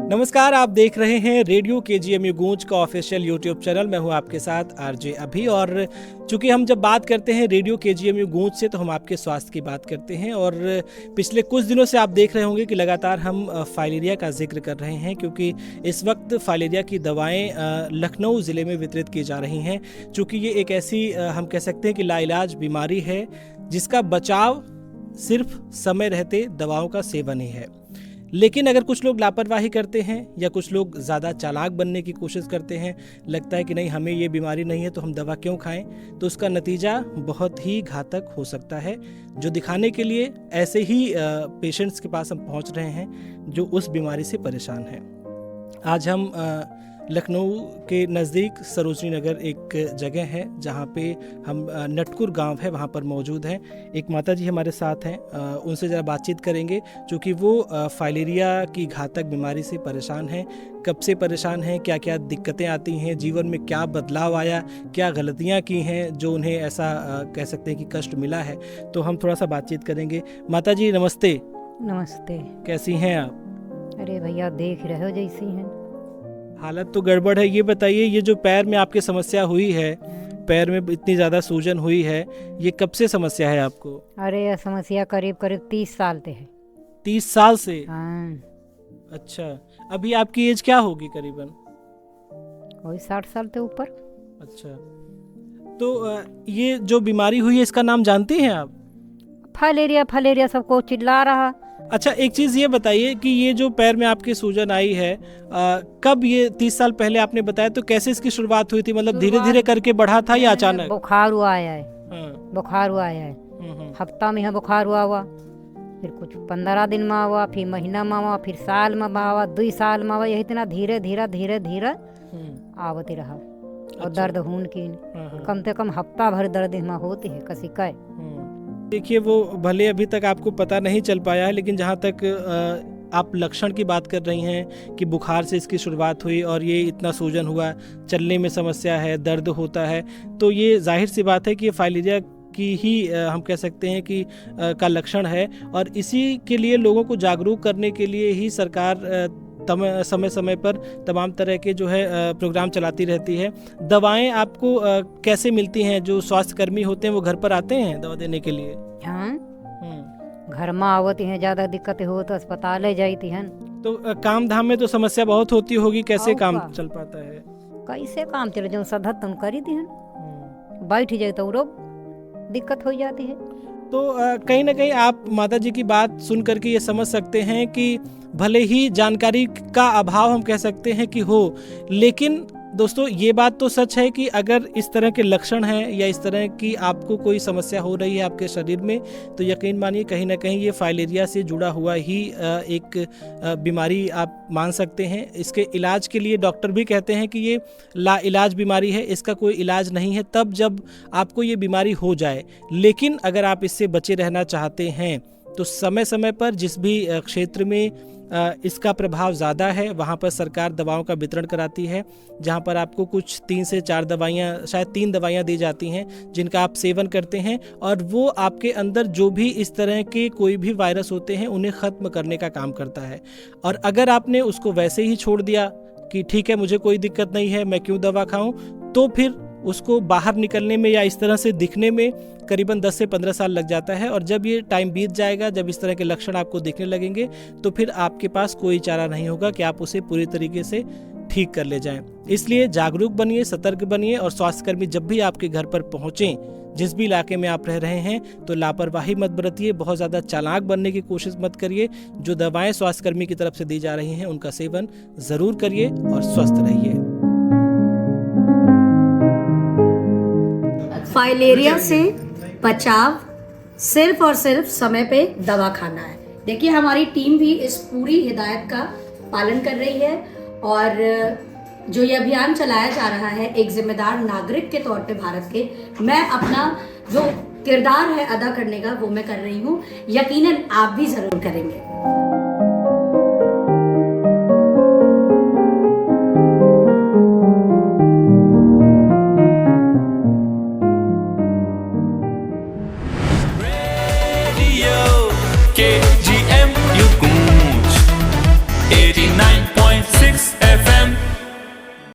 नमस्कार, आप देख रहे हैं रेडियो केजीएमयू गूंज का ऑफिशियल यूट्यूब चैनल। मैं हूं आपके साथ आरजे अभी। और चूंकि हम जब बात करते हैं रेडियो केजीएमयू गूंज से तो हम आपके स्वास्थ्य की बात करते हैं। और पिछले कुछ दिनों से आप देख रहे होंगे कि लगातार हम फाइलेरिया का जिक्र कर रहे हैं, क्योंकि इस वक्त फाइलेरिया की दवाएं लखनऊ ज़िले में वितरित की जा रही हैं। चूँकि ये एक ऐसी हम कह सकते हैं कि लाइलाज बीमारी है जिसका बचाव सिर्फ समय रहते दवाओं का सेवन ही है। लेकिन अगर कुछ लोग लापरवाही करते हैं या कुछ लोग ज़्यादा चालाक बनने की कोशिश करते हैं, लगता है कि नहीं हमें ये बीमारी नहीं है तो हम दवा क्यों खाएं, तो उसका नतीजा बहुत ही घातक हो सकता है। जो दिखाने के लिए ऐसे ही पेशेंट्स के पास हम पहुंच रहे हैं जो उस बीमारी से परेशान हैं। आज हम लखनऊ के नज़दीक सरोजनी नगर एक जगह है जहाँ पे हम नटकुर गांव है वहाँ पर मौजूद हैं। एक माता जी हमारे साथ हैं, उनसे ज़रा बातचीत करेंगे क्योंकि वो फाइलेरिया की घातक बीमारी से परेशान हैं। कब से परेशान हैं, क्या क्या दिक्कतें आती हैं, जीवन में क्या बदलाव आया, क्या गलतियाँ की हैं जो उन्हें ऐसा कह सकते हैं कि कष्ट मिला है, तो हम थोड़ा सा बातचीत करेंगे। माता जी नमस्ते। नमस्ते। कैसी हैं आप? अरे भैया देख रहे हो जैसी हैं। हालत तो गड़बड़ है। ये बताइए, ये जो पैर में आपकी समस्या हुई है, पैर में इतनी ज़्यादा सूजन हुई है, ये कब से समस्या है आपको? अरे यह समस्या करीब करीब 30 साल से है। 30 साल से? हाँ। अच्छा, अभी आपकी एज क्या होगी करीबन? वही 60 साल से ऊपर। अच्छा, तो ये जो बीमारी हुई है इसका नाम जानती हैं आप? फाइलेरिया फाइलेरिया सबको चिल्ला रहा। अच्छा, एक चीज़ ये बताइए कि ये जो पैर में आपकी सूजन आई है, कब ये 30 साल पहले आपने बताया, तो कैसे इसकी शुरुआत हुई थी? मतलब धीरे धीरे करके बढ़ा था या अचानक? बुखार हुआ आया है। हाँ। बुखार हुआ आया है। हफ्ता में बुखार हुआ, फिर कुछ 15 दिन में हुआ, फिर महीना में हुआ, फिर साल में हुआ, 2 साल में हुआ। यही इतना धीरे धीरे धीरे धीरे आवती रहा। और दर्द खून की कम से कम हफ्ता भर दर्द में होती है कसी का। देखिए, वो भले अभी तक आपको पता नहीं चल पाया है, लेकिन जहाँ तक आप लक्षण की बात कर रही हैं कि बुखार से इसकी शुरुआत हुई और ये इतना सूजन हुआ, चलने में समस्या है, दर्द होता है, तो ये जाहिर सी बात है कि ये फाइलेरिया की ही हम कह सकते हैं कि का लक्षण है। और इसी के लिए लोगों को जागरूक करने के लिए ही सरकार समय समय पर तमाम तरह के जो है प्रोग्राम चलाती रहती है। दवाएं आपको कैसे मिलती हैं? जो स्वास्थ्य कर्मी होते हैं वो घर पर आते हैं दवा देने के लिए? हाँ, घर में आवती हैं। ज्यादा दिक्कत हो तो अस्पताल जाती हैं। तो काम धाम में तो समस्या बहुत होती होगी, कैसे काम चल पाता है? कैसे काम चले जो सधत तुम करी दी हैं, बैठ जाए तो रोग दिक्कत हो जाती है। तो कहीं ना कहीं आप माता जी की बात सुन करके ये समझ सकते हैं कि भले ही जानकारी का अभाव हम कह सकते हैं कि हो, लेकिन दोस्तों ये बात तो सच है कि अगर इस तरह के लक्षण हैं या इस तरह की आपको कोई समस्या हो रही है आपके शरीर में, तो यकीन मानिए कहीं ना कहीं ये फाइलेरिया से जुड़ा हुआ ही एक बीमारी आप मान सकते हैं। इसके इलाज के लिए डॉक्टर भी कहते हैं कि ये लाइलाज बीमारी है, इसका कोई इलाज नहीं है तब जब आपको ये बीमारी हो जाए। लेकिन अगर आप इससे बचे रहना चाहते हैं तो समय समय पर जिस भी क्षेत्र में इसका प्रभाव ज़्यादा है वहाँ पर सरकार दवाओं का वितरण कराती है, जहाँ पर आपको कुछ 3 से 4 दवाइयाँ, शायद 3 दवाइयाँ दी जाती हैं जिनका आप सेवन करते हैं, और वो आपके अंदर जो भी इस तरह के कोई भी वायरस होते हैं उन्हें ख़त्म करने का काम करता है। और अगर आपने उसको वैसे ही छोड़ दिया कि ठीक है मुझे कोई दिक्कत नहीं है, मैं क्यों दवा खाऊं, तो फिर उसको बाहर निकलने में या इस तरह से दिखने में करीबन 10 से 15 साल लग जाता है। और जब ये टाइम बीत जाएगा, जब इस तरह के लक्षण आपको दिखने लगेंगे, तो फिर आपके पास कोई चारा नहीं होगा कि आप उसे पूरी तरीके से ठीक कर ले जाएं। इसलिए जागरूक बनिए, सतर्क बनिए, और स्वास्थ्यकर्मी जब भी आपके घर पर पहुंचें, जिस भी इलाके में आप रह रहे हैं, तो लापरवाही मत बरतिए, बहुत ज़्यादा चालाक बनने की कोशिश मत करिए। जो दवाएं स्वास्थ्यकर्मी की तरफ से दी जा रही हैं उनका सेवन ज़रूर करिए और स्वस्थ रहिए। फाइलेरिया से बचाव सिर्फ और सिर्फ समय पे दवा खाना है। देखिए हमारी टीम भी इस पूरी हिदायत का पालन कर रही है और जो ये अभियान चलाया जा रहा है एक जिम्मेदार नागरिक के तौर पे भारत के, मैं अपना जो किरदार है अदा करने का वो मैं कर रही हूँ, यकीनन आप भी जरूर करेंगे।